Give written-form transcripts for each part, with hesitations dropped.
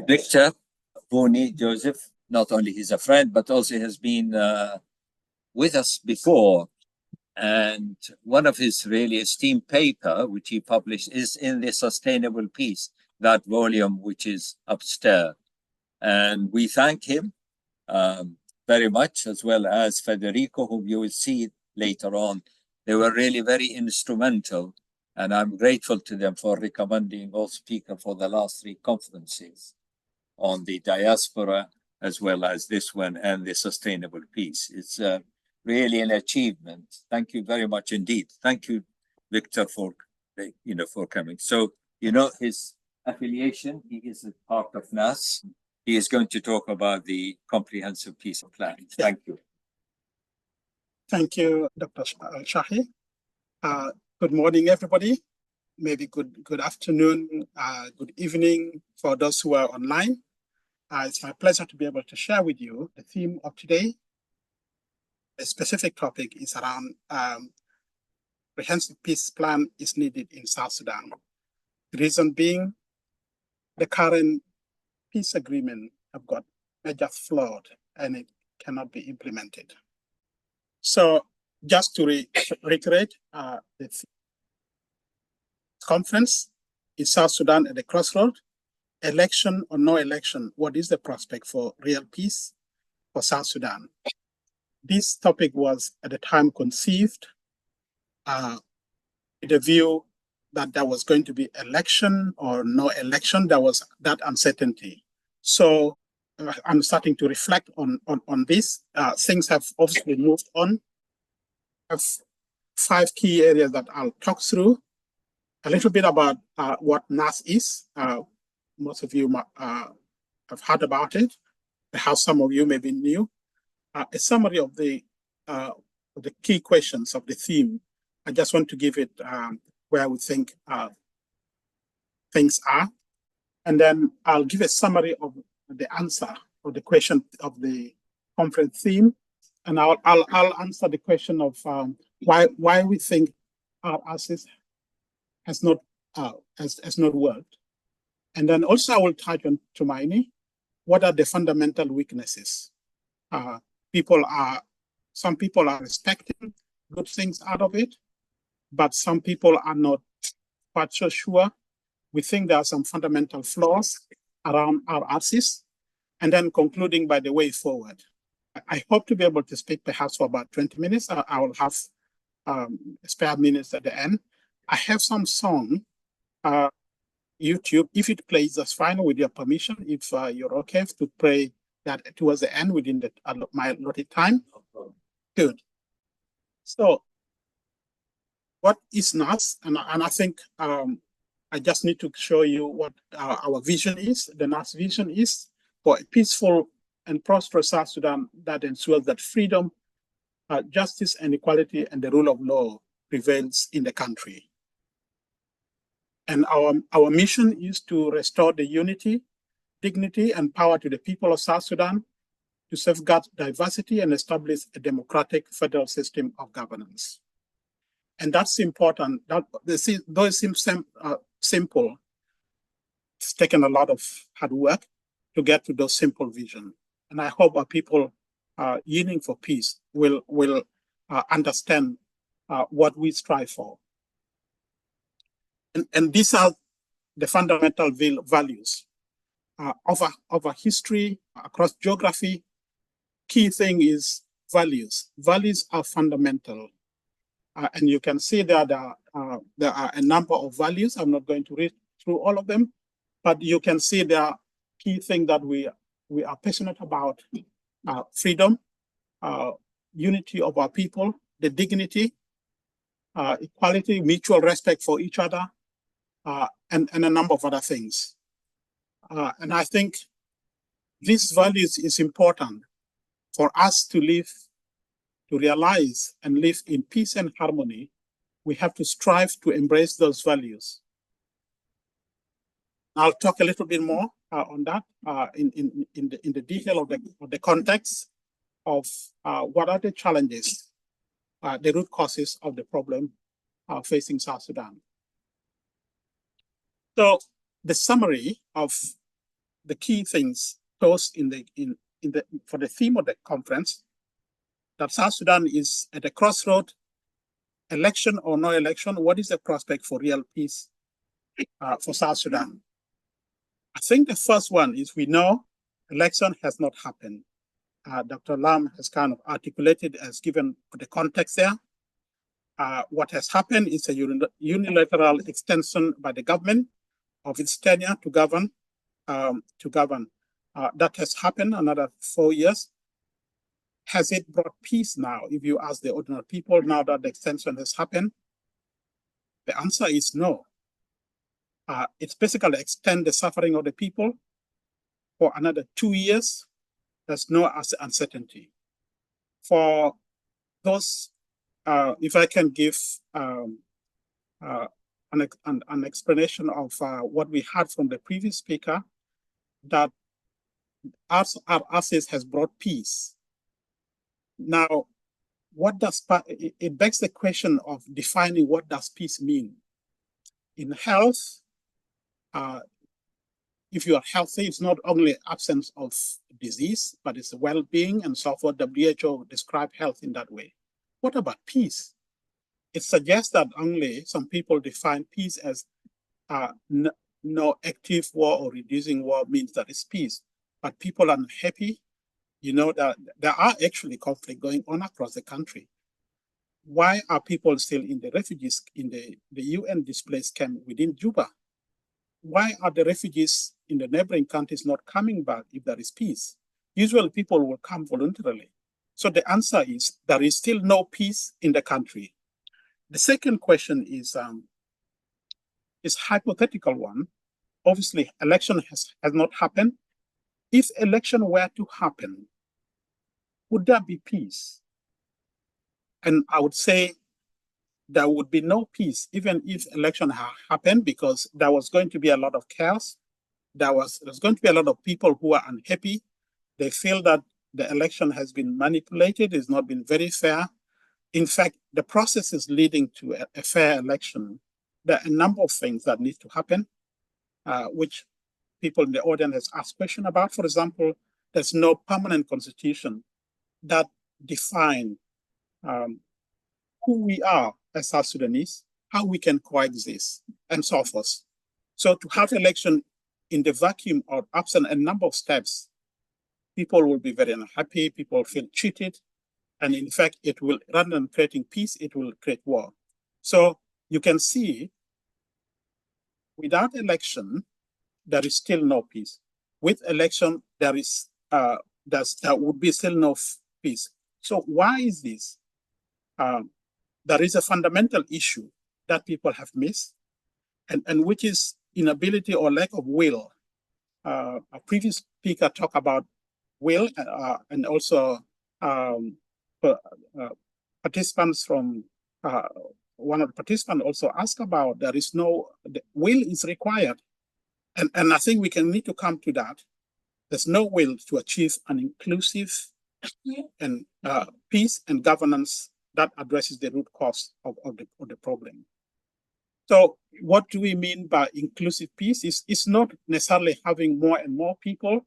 Victor Vuni Joseph. Not only he's a friend, but also has been with us before. And one of his really esteemed paper, which he published, is in the Sustainable Peace, that volume which is upstairs. And we thank him very much, as well as Federico, whom you will see later on. They were really very instrumental, and I'm grateful to them for recommending all speakers for the last 3 conferences on the diaspora, as well as this one and the sustainable peace. It's really an achievement. Thank you very much indeed. Thank you, Victor, for for coming. So his affiliation. He is a part of NAS. He is going to talk about the comprehensive peace plan. Thank you. Thank you, Dr. Al-Shahi. Good morning, everybody. Maybe good afternoon, good evening for those who are online. It's my pleasure to be able to share with you the theme of today. The specific topic is around comprehensive peace plan is needed in South Sudan. The reason being, the current peace agreement have got major flawed and it cannot be implemented. So just to reiterate, the conference in South Sudan at the Crossroads, election or no election, what is the prospect for real peace for South Sudan? This topic was at the time conceived with a view that there was going to be election or no election. There was that uncertainty. So I'm starting to reflect on this. Things have obviously moved on. I have 5 key areas that I'll talk through. A little bit about what NAS is. Most of you have heard about it. Perhaps some of you may be new. A summary of the key questions of the theme. I just want to give it where we think things are. And then I'll give a summary of the answer of the question of the conference theme. And I'll answer the question of why we think R-ARCSS has not worked. And then also I will touch on Tumaini. What are the fundamental weaknesses? Some people are expecting good things out of it, but some people are not quite so sure. We think there are some fundamental flaws around R-ARCSS, and then concluding by the way forward. I hope to be able to speak perhaps for about 20 minutes. I will have spare minutes at the end. I have some song, YouTube. If it plays, that's fine with your permission. If you're okay to play that towards the end within my allotted time. Good. So what is NAS? And I think I just need to show you what our vision is. The NAS vision is for a peaceful and prosperous South Sudan that ensures that freedom, justice, and equality and the rule of law prevails in the country. And our mission is to restore the unity, dignity, and power to the people of South Sudan, to safeguard diversity and establish a democratic federal system of governance. And that's important. Though it seems simple, it's taken a lot of hard work to get to those simple vision. And I hope our people yearning for peace will understand what we strive for. And these are the fundamental values of our history, across geography. Key thing is values. Values are fundamental. And you can see that there are a number of values. I'm not going to read through all of them, but you can see there are key things that we are passionate about: freedom, unity of our people, the dignity, equality, mutual respect for each other, and a number of other things. And I think these values is important for us to live, to realize and live in peace and harmony. We have to strive to embrace those values. I'll talk a little bit more on that in the detail of the context of what are the challenges, the root causes of the problem facing South Sudan. So the summary of the key things posed for the theme of the conference, that South Sudan is at a crossroad, election or no election. What is the prospect for real peace for South Sudan? I think the first one is, we know election has not happened. Dr. Lam has kind of articulated, as given the context there. What has happened is a unilateral extension by the government of its tenure to govern. That has happened another 4 years. Has it brought peace now? If you ask the ordinary people, now that the extension has happened, the answer is no. It's basically extend the suffering of the people for another 2 years. There's no uncertainty. For those, if I can give an explanation of what we heard from the previous speaker, that R-ARCSS has brought peace. Now, what does it begs the question of defining what does peace mean? In health, if you are healthy, it's not only absence of disease, but it's well-being, and so forth. WHO described health in that way. What about peace? It suggests that only some people define peace as no active war or reducing war means that it's peace. But people are unhappy. You know that there are actually conflict going on across the country. Why are people still in the refugees, in the UN displaced camp within Juba? Why are the refugees in the neighboring countries not coming back if there is peace? Usually people will come voluntarily. So the answer is there is still no peace in the country. The second question is hypothetical one. Obviously, election has not happened. If election were to happen, would there be peace? And I would say there would be no peace, even if election happened, because there was going to be a lot of chaos. There's going to be a lot of people who are unhappy. They feel that the election has been manipulated, it's not been very fair. In fact, the process is leading to a fair election. There are a number of things that need to happen, which people in the audience has asked questions about. For example, there's no permanent constitution that defines who we are as South Sudanese, how we can coexist, and so forth. So to have election in the vacuum or absent a number of steps, people will be very unhappy, people feel cheated, and in fact, it will, rather than creating peace, it will create war. So you can see, without election, there is still no peace. With election, there would be still no peace. So why is this? There is a fundamental issue that people have missed, and which is inability or lack of will. A previous speaker talked about will, and also participants from one of the participants also asked about the will is required. And I think we need to come to that. There's no will to achieve an inclusive and peace and governance that addresses the root cause of the problem. So what do we mean by inclusive peace? It's not necessarily having more and more people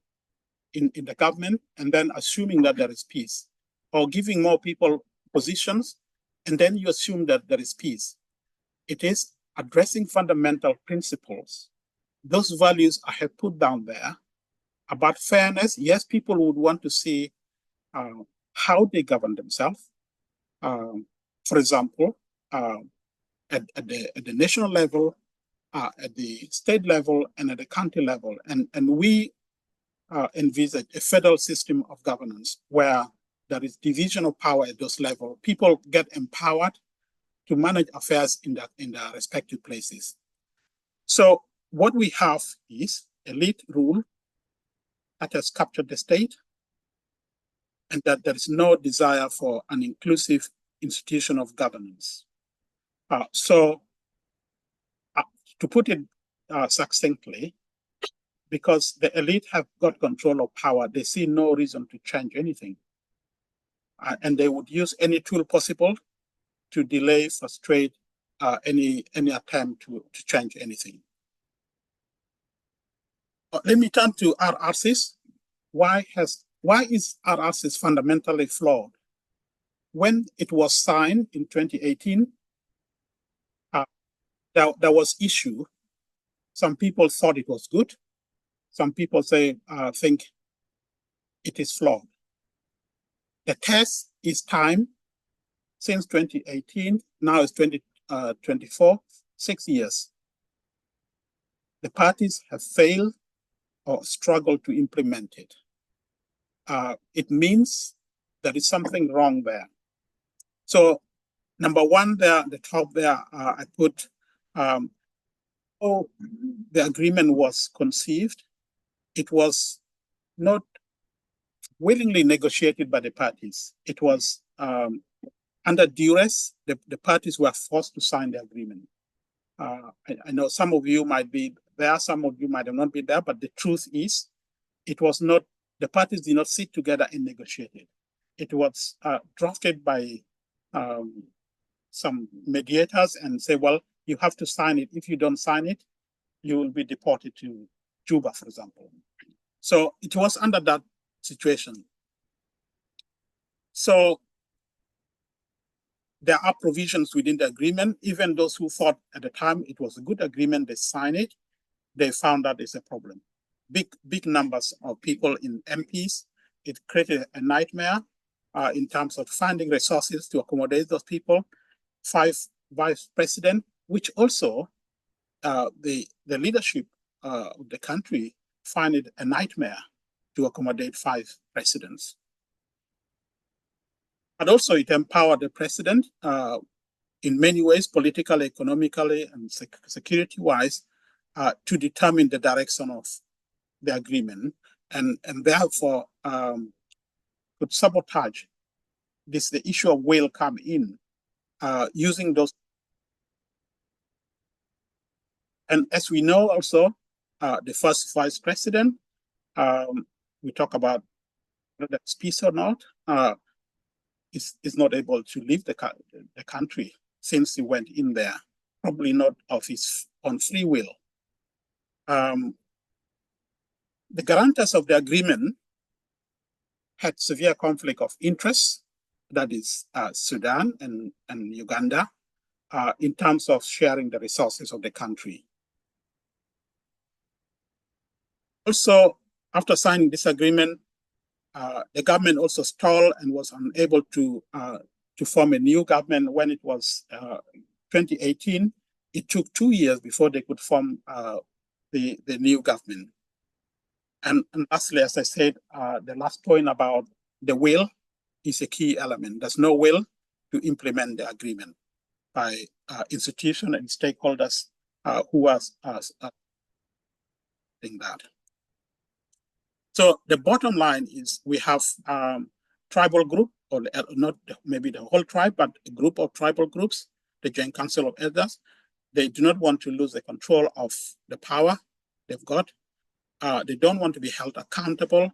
in the government and then assuming that there is peace, or giving more people positions and then you assume that there is peace. It is addressing fundamental principles. Those values I have put down there about fairness. Yes, people would want to see how they govern themselves. For example, at the national level, at the state level, and at the county level. And we envisage a federal system of governance where there is division of power at those levels. People get empowered to manage affairs in their respective places. So what we have is elite rule that has captured the state, and that there is no desire for an inclusive institution of governance. So to put it succinctly, because the elite have got control of power, they see no reason to change anything. And they would use any tool possible to delay, frustrate any attempt to change anything. Let me turn to R-ARCSS. Why is R-ARCSS fundamentally flawed? When it was signed in 2018, there was issue. Some people thought it was good. Some people think it is flawed. The test is time. Since 2018, now it's 2024, 6 years. The parties have failed or struggled to implement it. It means there is something wrong there. So number one there, the top there, I put the agreement was conceived. It was not willingly negotiated by the parties. It was under duress. The parties were forced to sign the agreement. I know some of you might be there, some of you might have not been there, but the truth is, it was not, the parties did not sit together and negotiate it. It was drafted by some mediators and say, well, you have to sign it. If you don't sign it, you will be deported to Juba, for example. So it was under that situation. So there are provisions within the agreement. Even those who thought at the time it was a good agreement, they signed it, they found that it's a problem. Big numbers of people in MPs. It created a nightmare in terms of finding resources to accommodate those people. 5 vice presidents, which also the leadership of the country find it a nightmare to accommodate 5 presidents. But also it empowered the president in many ways, politically, economically, and security-wise, to determine the direction of the agreement, and therefore could sabotage this. The issue of will come in using those. And as we know also, the first vice president, we talk about whether that's peace or not, is not able to leave the country since he went in there, probably not of his own free will. The guarantors of the agreement had severe conflict of interest, that is Sudan and Uganda, in terms of sharing the resources of the country. Also, after signing this agreement, the government also stalled and was unable to form a new government. When it was 2018, it took 2 years before they could form the new government. And lastly, as I said, the last point about the will is a key element. There's no will to implement the agreement by institutions and stakeholders who are doing that. So the bottom line is we have tribal group, or not maybe the whole tribe, but a group of tribal groups, the Joint Council of Elders. They do not want to lose the control of the power they've got. They don't want to be held accountable.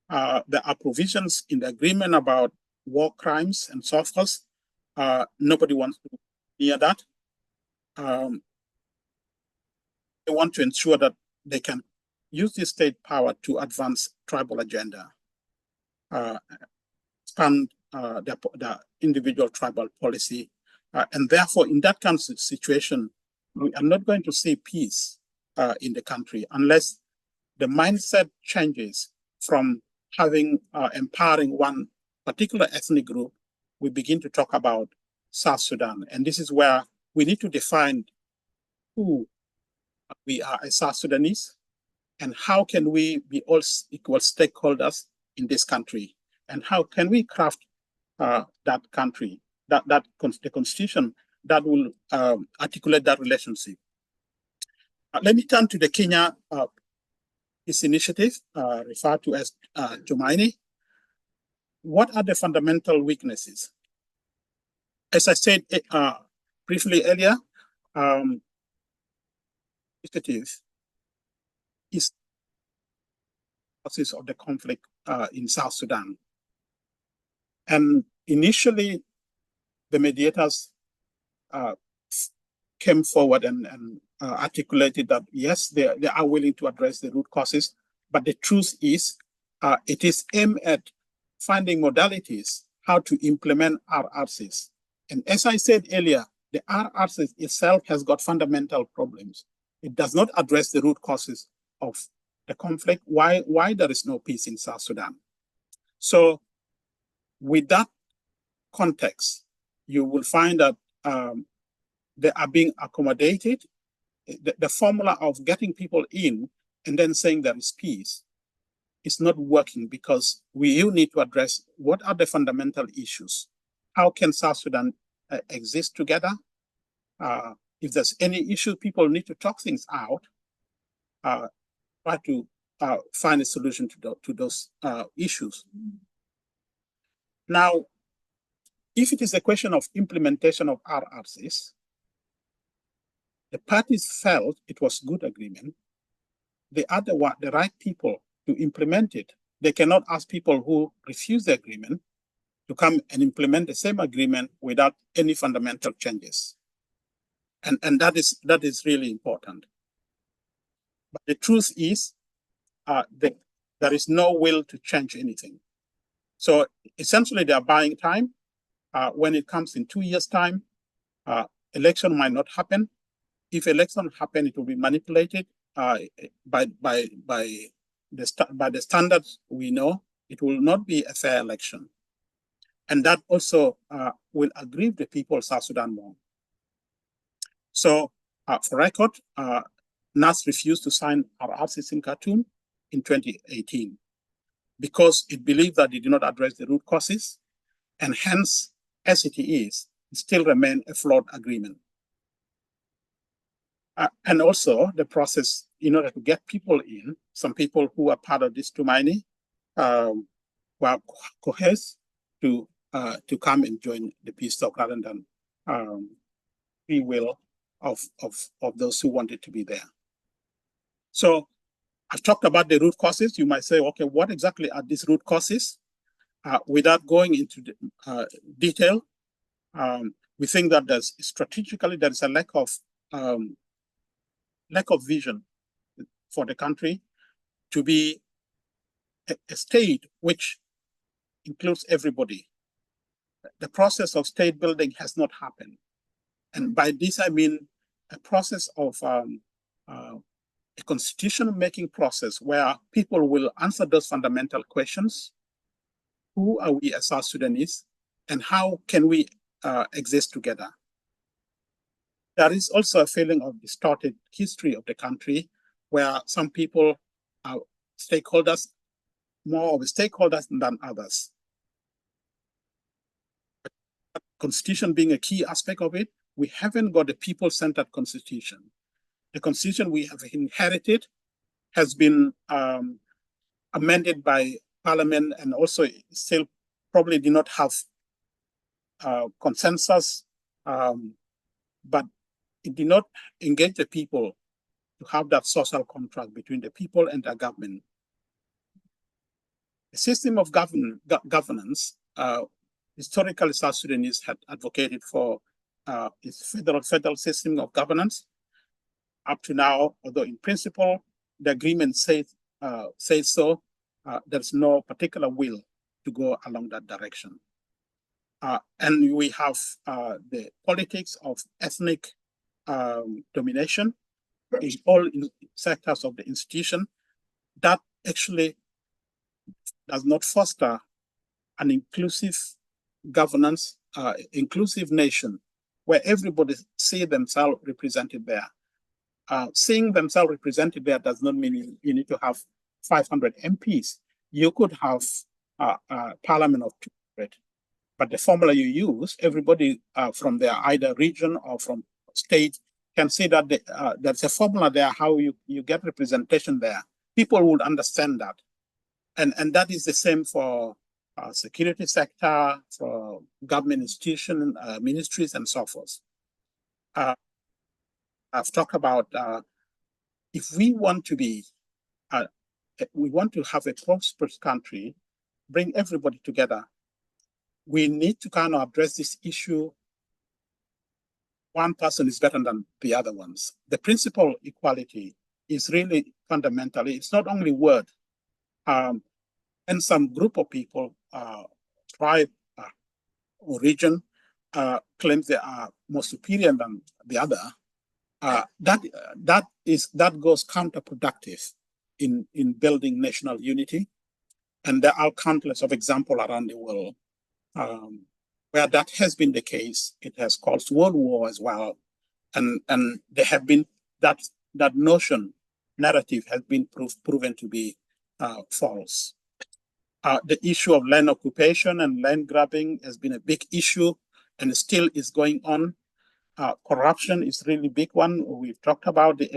There are provisions in the agreement about war crimes and so forth. Nobody wants to hear that. They want to ensure that they can use the state power to advance tribal agenda, expand the individual tribal policy. And therefore, in that kind of situation, we are not going to see peace in the country unless the mindset changes from having empowering one particular ethnic group. We begin to talk about South Sudan. And this is where we need to define who we are as South Sudanese, and how can we be all equal stakeholders in this country, and how can we craft that country, the constitution that will articulate that relationship. Let me turn to the Kenya Peace Initiative, referred to as Tumaini. What are the fundamental weaknesses? As I said briefly earlier, initiative is the causes of the conflict in South Sudan. And initially, the mediators came forward and articulated that yes, they are willing to address the root causes, but the truth is, it is aimed at finding modalities how to implement R-ARCSS. And as I said earlier, the R-ARCSS itself has got fundamental problems. It does not address the root causes of the conflict, why there is no peace in South Sudan. So with that context, you will find that they are being accommodated. The formula of getting people in and then saying there is peace is not working, because we need to address what are the fundamental issues. How can South Sudan exist together? If there's any issue, people need to talk things out, try to find a solution to those issues. Now, if it is a question of implementation of R-ARCSS, the parties felt it was good agreement. They are the right people to implement it. They cannot ask people who refuse the agreement to come and implement the same agreement without any fundamental changes. And that is really important. But the truth is that there is no will to change anything. So essentially they are buying time. When it comes in 2 years' time, election might not happen. If election happen, it will be manipulated by the standards we know. It will not be a fair election. And that also will aggrieve the people of South Sudan more. So for record, NAS refused to sign R-ARCSS in Khartoum in 2018 because it believed that it did not address the root causes, and hence, as it is, it still remains a flawed agreement. And also the process, in order to get people in, some people who are part of this Tumaini were coerced to come and join the peace talk rather than free will of those who wanted to be there. So I've talked about the root causes. You might say, okay, what exactly are these root causes? Without going into the, detail, we think that strategically there is a lack of vision for the country to be a state which includes everybody. The process of state building has not happened. And by this, I mean a process of a constitution-making process where people will answer those fundamental questions. Who are we as South Sudanese, and how can we exist together? There is also a feeling of distorted history of the country where some people are stakeholders, more of stakeholders than others. Constitution being a key aspect of it, we haven't got a people-centered constitution. The constitution we have inherited has been amended by Parliament, and also still probably did not have consensus, but it did not engage the people to have that social contract between the people and the government. The system of governance, historically South Sudanese had advocated for its federal system of governance. Up to now, although in principle the agreement says so, there's no particular will to go along that direction. And we have the politics of ethnic domination in all sectors of the institution that actually does not foster an inclusive governance, inclusive nation, where everybody see themselves represented there. Seeing themselves represented there does not mean you need to have 500 MPs. You could have a parliament of 200, but the formula you use, everybody from their either region or from state can see that there's a formula there, how you get representation there. People would understand that. And that is the same for security sector, for government institutions, ministries, and so forth. I've talked about if we want to be, we want to have a prosperous country, bring everybody together, we need to kind of address this issue one person is better than the other ones. The principle equality is really fundamentally, it's not only word. And some group of people, tribe or region, claims they are more superior than the other. That goes counterproductive in building national unity. And there are countless of examples around the world where that has been the case. It has caused world war as well. And there have been that narrative has been proven to be false. The issue of land occupation and land grabbing has been a big issue and still is going on. Corruption is really big one. We've talked about the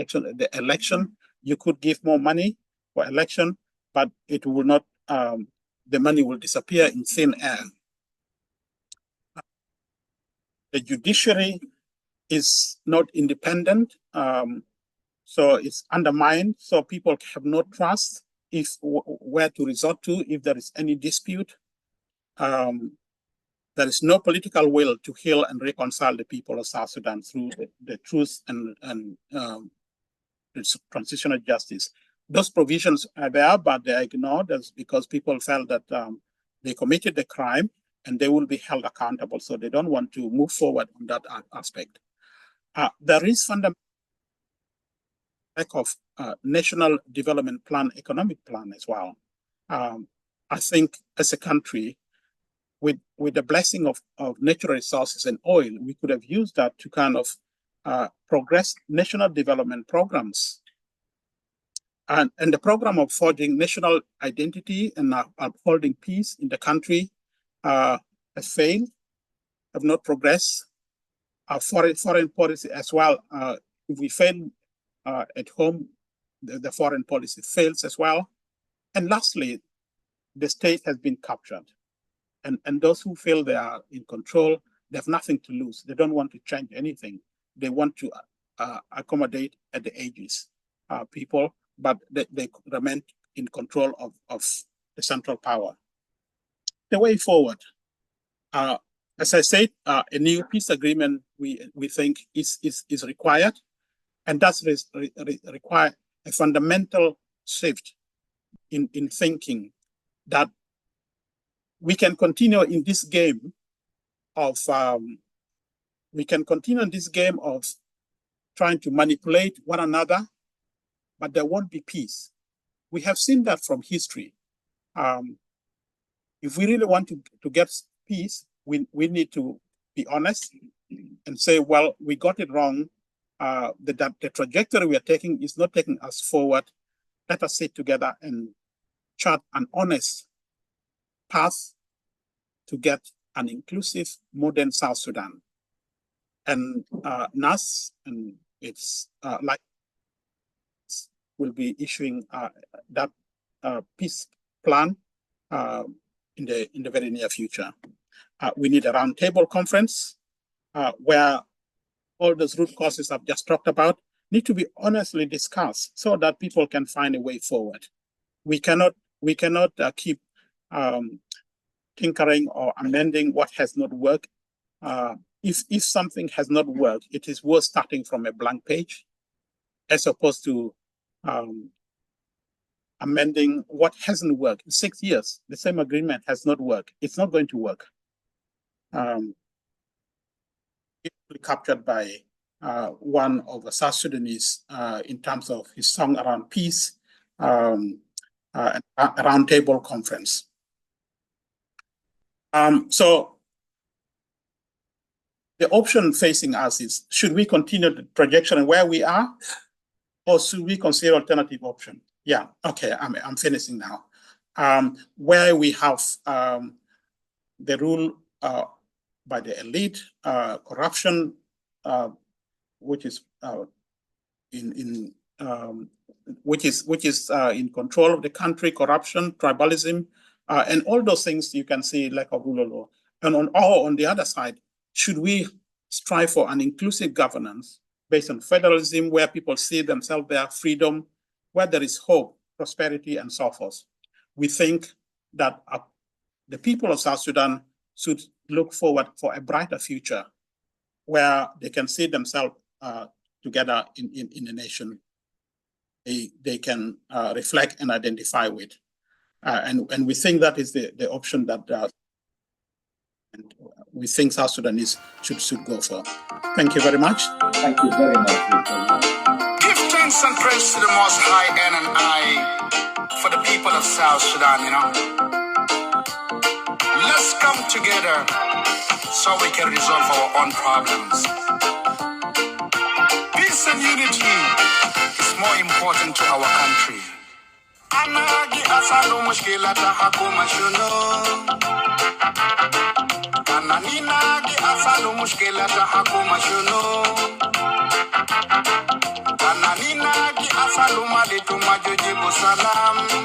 election. You could give more money for election, but it will not, the money will disappear in thin air. The judiciary is not independent, so it's undermined. So people have no trust where to resort to if there is any dispute. There is no political will to heal and reconcile the people of South Sudan through the truth and transitional justice. Those provisions are there, but they are ignored because people felt that they committed the crime and they will be held accountable. So they don't want to move forward on that aspect. There is fundamental lack of national development plan, economic plan as well. I think as a country, with the blessing of natural resources and oil, we could have used that to kind of progress national development programs. And the program of forging national identity and upholding peace in the country has failed, have not progressed. Foreign policy as well, if we fail at home, the foreign policy fails as well. And lastly, the state has been captured. And those who feel they are in control, they have nothing to lose. They don't want to change anything. They want to accommodate at the edges people, but they remain in control of the central power. The way forward, as I said, a new peace agreement we think is required, and does require a fundamental shift in thinking that we can continue in this game of trying to manipulate one another, but there won't be peace. We have seen that from history. If we really want to get peace, we need to be honest and say, well, we got it wrong. The trajectory we are taking is not taking us forward. Let us sit together and chart an honest path to get an inclusive modern South Sudan. And NAS and its like will be issuing that peace plan in the very near future. We need a roundtable conference where all those root causes I've just talked about need to be honestly discussed so that people can find a way forward. We cannot keep tinkering or amending what has not worked. If something has not worked, it is worth starting from a blank page as opposed to amending what hasn't worked. In 6 years, the same agreement has not worked. It's not going to work. Captured by one of the South Sudanese in terms of his song around peace, a roundtable conference. So the option facing us is, should we continue the projection where we are, or should we consider alternative option? Yeah, okay, I'm finishing now. Where we have the rule by the elite, corruption, which is in control of the country, corruption, tribalism, and all those things you can see lack of rule of law. And on the other side, should we strive for an inclusive governance based on federalism, where people see themselves, their freedom, where there is hope, prosperity, and so forth? We think that the people of South Sudan should look forward for a brighter future where they can see themselves together in a nation they can reflect and identify with. And we think that is the option that and we think South Sudanese should go for. Thank you very much. Thank you very much, Victor. Give thanks and praise to the Most High N and I for the people of South Sudan, you know. Let's come together so we can resolve our own problems. Peace and unity is more important to our country. Anagi asalu mushkilata hakuma shuno. Ananina gi asalu mushkilata hakuma shuno. Ananina gi asalu malitu majujibu salam.